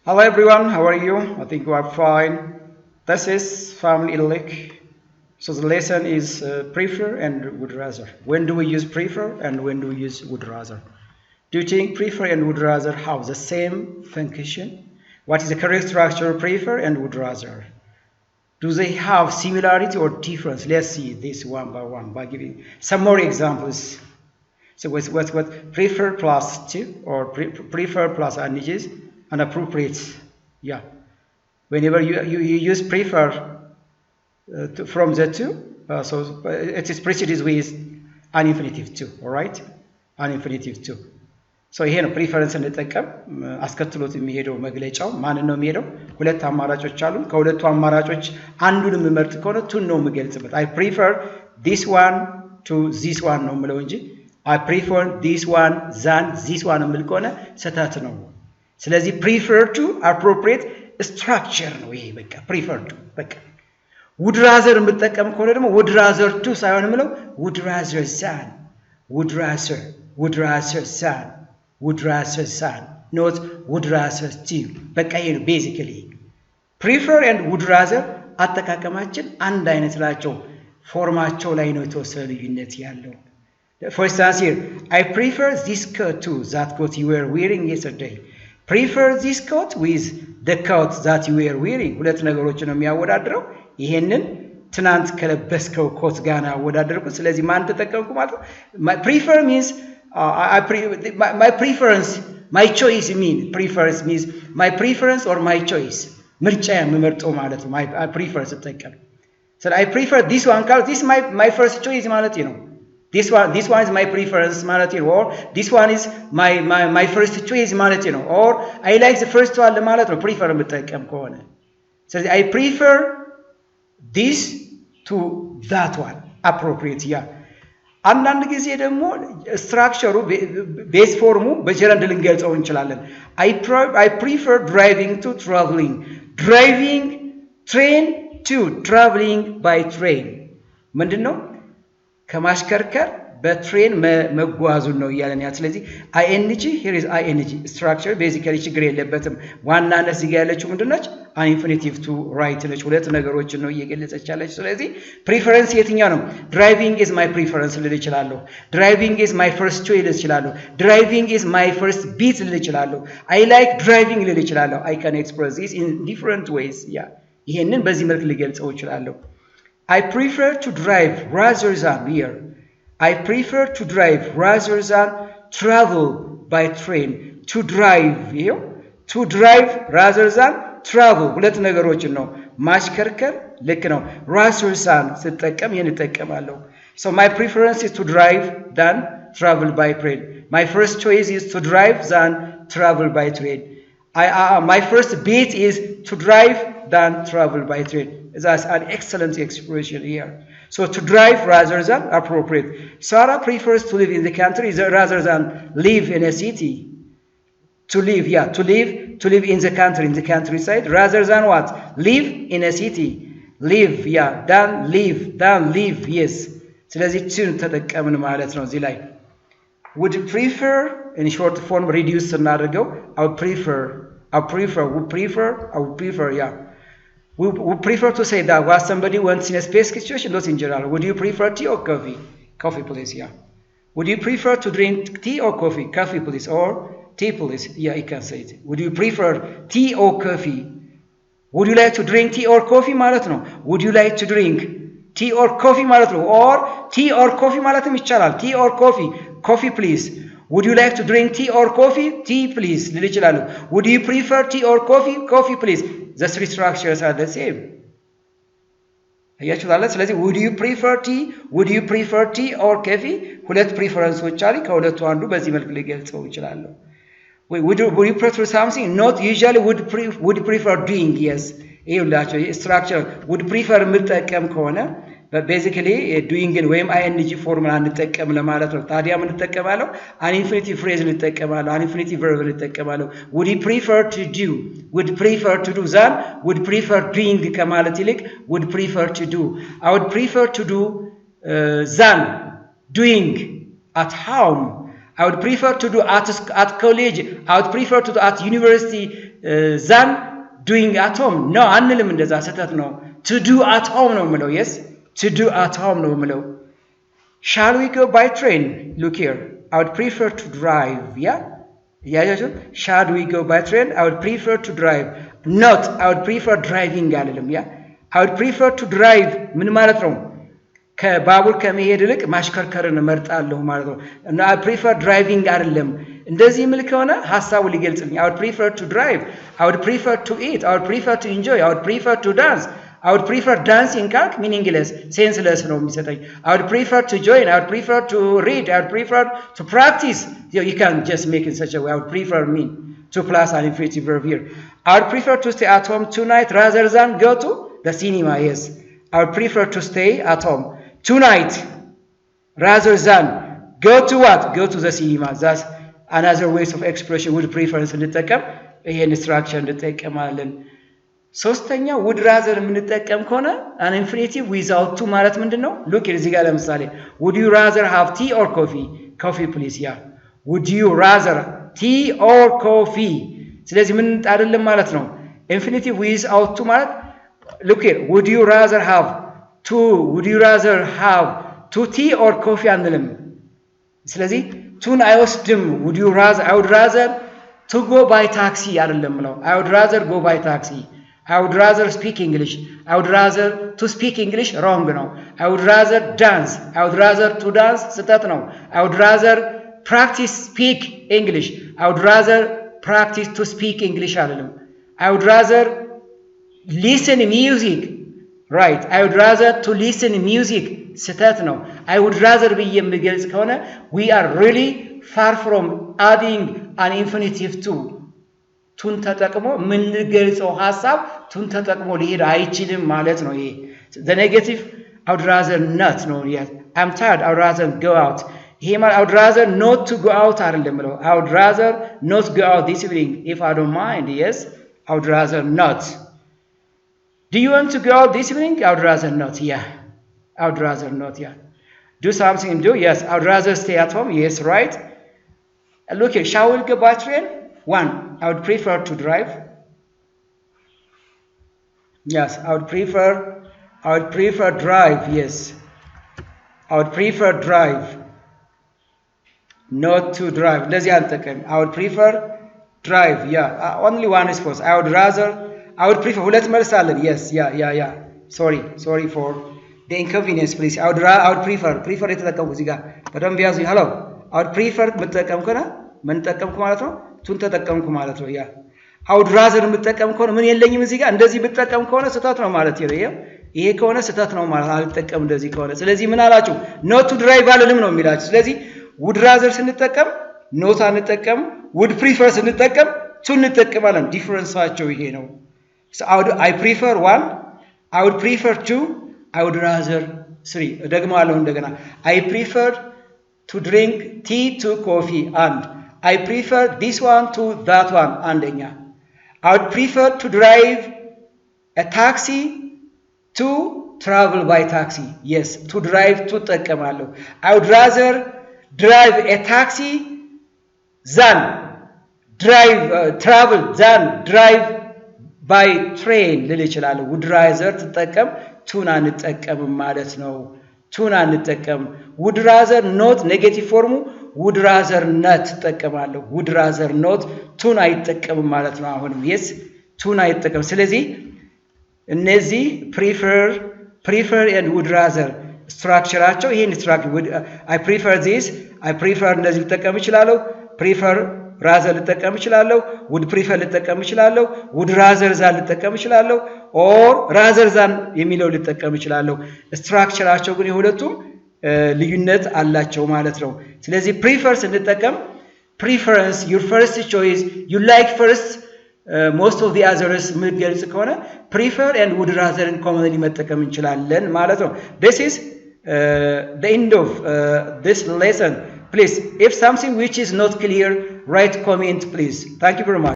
Hello everyone, how are you? I think you are fine. This is Family Elect. So the lesson is prefer and would rather. When do we use prefer and when do we use would rather? Do you think prefer and would rather have the same function? What is the correct structure of prefer and would rather? Do they have similarity or difference? Let's see this one by giving some more examples. So what prefer plus to or prefer plus adjectives and appropriate. Yeah. Whenever you use prefer from the two, so it is preceded with an infinitive too. All right, an infinitive too. So ይሄ ነው ፕሪፈረንስ እንጠቀም አስከትሎት የሚሄደው መግለጫው ማን ነው የሚሄደው ሁለት አማራጮች አሉ ከሁለቱ አማራጮች አንዱን የምመርጥ ከሆነ ቱን ነው የምገልጽበት I prefer this one to this one ነው የምለው እንጂ I prefer this one than this one የምል ከሆነ ስህተት ነው ስለዚህ prefer to appropriate structure ነው ይሄ በቃ prefer to በቃ would rather የምጠቀም ከሆነ ደግሞ would rather to ሳይሆን የምለው would rather than would rather than would rather than, not would rather to. በቃ ይሄ ነው basically prefer and would rather አጠቃቀማችን አንድ አይነት ናቸው ፎርማቸው ላይ ነው የተወሰነ ልዩነት ያለው For instance here I prefer this coat to that coat you were wearing yesterday prefer this coat with the coat that you were wearing ሁለት ነገሮችን ነው የሚያወዳድረው ይሄንን ትናንት ከለበስከው ኮት ጋር ነው ያወዳደርኩት ስለዚህ ማን ተጠቀምኩ ማለት ነው prefer means my preference my choice preference means my preference or my choice ምርጫ የምመርጠው ማለት ነው I prefer ተጠቀም so I prefer this one because this is my first choice ማለት ነው this one is my preference ማለት ነው or this one is my first choice ማለት ነው or I like the first one ማለት ነው prefer የምጠቀም ከሆነ so I prefer this to that one appropriate yeah አንዳንድ ጊዜ ደግሞ ስትራክቸሩ ቤዝ ፎርሙ በጀረንድ ልንገልጸው እንችላለን I prefer driving to driving train to traveling by train ምንድነው ከማሽከርከር በትሬን መጓዙን ነው ያለን ያ ስለዚህ ing here is ing structure basically ችግር የለበትም ዋናነት እዚህ ጋር ያለችው ምንድነች an infinitive to right ነች ሁለት ነገሮችን ነው እየገለጸች ያለች ስለዚህ preference የትኛው ነው driving is my preference ልል እችላለሁ driving is my first choice ልል እችላለሁ driving is my first beat ልል እችላለሁ I like driving ልል እችላለሁ I can express this in different ways yeah ይሄንን በዚህ መልኩ ልገልጸው እችላለሁ I prefer to drive rather than here I prefer to drive rather than travel by train to drive rather than travel ሁለት ነገሮችን ነው ማሽከርከር ልክ ነው rather than ስትጠቀም እንጠቀማለሁ so my preference is to drive than travel by train my first choice is to drive than travel by train my first beat is to drive than travel by train that's an excellent expression here so to drive rather than appropriate Sarah prefers to live in the country rather than live in a city to live in the countryside rather than what live in a city live than live yes ስለዚህ ችን ተጠቀምን ማለት ነው እዚህ ላይ would prefer in short form reduce እናደርገው I would prefer yeah we prefer to say that what somebody wants in a specific situation not in general would you prefer tea or coffee please yeah would you prefer to drink tea or coffee please or tea please yeah you can say it would you prefer tea or coffee would you like to drink tea or coffee ማለት ነው would you like to drink tea or coffee ማለት ነው or tea or coffee ማለትም ይቻላል tea or coffee please would you like to drink tea or coffee tea please ልል እችላለሁ would you prefer tea or coffee please the three structures are the same አያችሁታል ስለዚህ would you prefer tea or coffee ሁለት ፕሪፈረንሶች አሉ ከሁለቱ አንዱ በዚህ መልኩ ልገልጸው እችላለሁ would you prefer something not usually would prefer doing yes ይኸውላችሁ structure would prefer የምጠቀም ከሆነ but basically doing ወይም ing ፎርሙላ እንጠቀም ለማለት ነው ታዲያ ምን እንጠቀማለው an infinitive phrase እንጠቀማለው an infinitive verb እንጠቀማለው would you prefer to do than would prefer doing ከማለት ይልቅ would prefer to do I would prefer to do than doing at home I would prefer to do at college. I would prefer to do at university than doing at home. No, አንልም እንደዛ ሰተት ነው to do at home ነው ምለው yes to do at home ነው ምለው shall we go by train look here I would prefer to drive yeah shall we go by train I would prefer to drive not I would prefer driving አልልም I would prefer to drive ምን ማለት ነው ከባቡር ከመሄድ ይልቅ ማሽከርከርን እመርጣለሁ ማለት ነው እና I prefer driving አይደለም እንደዚህ ምል ከሆነ ሐሳቡ ሊገልጽልኝ I would prefer to drive I would prefer to eat I would prefer to enjoy I would prefer to dance I would prefer dancing ካልክ meaningless senseless ነው የሚሰጠኝ I would prefer to join I would prefer to read I would prefer to practice you can just make it such a way I would prefer mean to plus an infinitive verb here I would prefer to stay at home tonight rather than go to the cinema yes I would prefer to stay at home tonight rather than go to what go to the cinema that's another ways of expression would preference እንጠቀም ይሄን structure እንጠቀማለን ሶስተኛ would rather የምንጠቀም ከሆነ an infinitive without to ማለት ምንድነው look እዚህ ጋር ለምሳሌ would you rather have tea or coffee please would you rather tea or coffee ስለዚህ ምን አይደለም ማለት ነው infinitive without to ማለት look here would you rather have two tea or coffee አንልም ስለዚህ ቱን አይወስድም would you rather I would rather to go by taxi አይደለም ነው I would rather go by taxi I would rather speak English I would rather to speak English wrong ነው I would rather dance I would rather to dance ስህተት ነው I would rather practice speak English I would rather practice to speak English አይደለም I would rather listen music right I would rather to listen music ስህተት ነው I would rather ብዬ የምገልጽ ከሆነ we are really far from adding an infinitive to ቱን ተጠቅሞ ምን ልገልጸው ሐሳብ ቱን ተጠቅሞ ሊሄድ አይችልም ማለት ነው ይሄ the negative I would rather not ነው yes I'm tired I would rather go out ይሄ ማለት I would rather not to go out አይደለም ነው I would rather not go out this evening if I don't mind yes I would rather not do you want to go out this evening I would rather not I would rather not do something and do yes I would rather stay at home yes right look here shall we go by train one I would prefer to drive yes I would prefer drive yes I would prefer drive not to drive ለዚህ አንጠቀም I would prefer drive only one response I would prefer ሁለት መልስ አለን yes sorry for the inconvenience please I would prefer የተጠቀምኩ እዚህ ጋር በደንብ ያዙኝ hello I would prefer መጠቀም ከሆነ ምን ተጠቀምኩ ማለት ነው ቱን ተጠቀምኩ ማለት ነው I would rather መጠቀም ከሆነ ምን የለኝም እዚህ ጋር እንደዚህ ብጠቀም ከሆነ ስህተት ነው ማለት ነው ይሄ ከሆነ ስህተት ነው ማለት አልተጠቀም እንደዚህ ከሆነ ስለዚህ ምን አላችሁ not to drive አልልም ነው የሚላችሁ ስለዚህ would rather ስንጠቀም not አንጠቀም would prefer ስንጠቀም ቱን እንጠቀማለን ዲፈረንሳቸው ይሄ ነው so I prefer one I would prefer two I would rather three ደግማለሁ እንደገና I prefer to drink tea to coffee and I prefer this one to that one አንደኛ I would prefer to drive a taxi to travel by taxi yes to drive to ተጠቀማለሁ I would rather drive a taxi than drive by train ልል እችላለሁ would rather ተጠቀም ቱን አንጠቀምም ማለት ነው ቱን አንጠቀም would rather not negative form would rather not ተጠቀማለሁ would rather not ቱን አይጠቀምም ማለት ነው አሁንም yes ቱን አይጠቀም ስለዚህ እነዚህ prefer and would rather structureአቸው ይሄን structure I prefer this I prefer እንደዚህ ልጠቀም እችላለሁ prefer rather ልጠቀም እችላለሁ would prefer ልጠቀም እችላለሁ would rather than ልጠቀም እችላለሁ or rather than የሚለው ልጠቀም እችላለሁ structureአቸው ግን የሁለቱም ልዩነት አላቸው ማለት ነው ስለዚህ prefer ስንጠቀም preference your first choice you like first most of the others ምገልጽ ከሆነ prefer and would rather commonly መጠቀም እንችላለን ማለት ነው this is the end of this lesson please if something which is not clear write comment please thank you very much